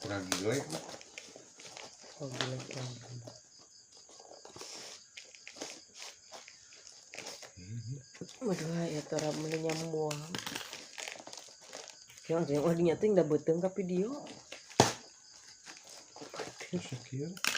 lagi gue waduh ya tara mun nyambuang yang dinya teh da beuteung ka video sakit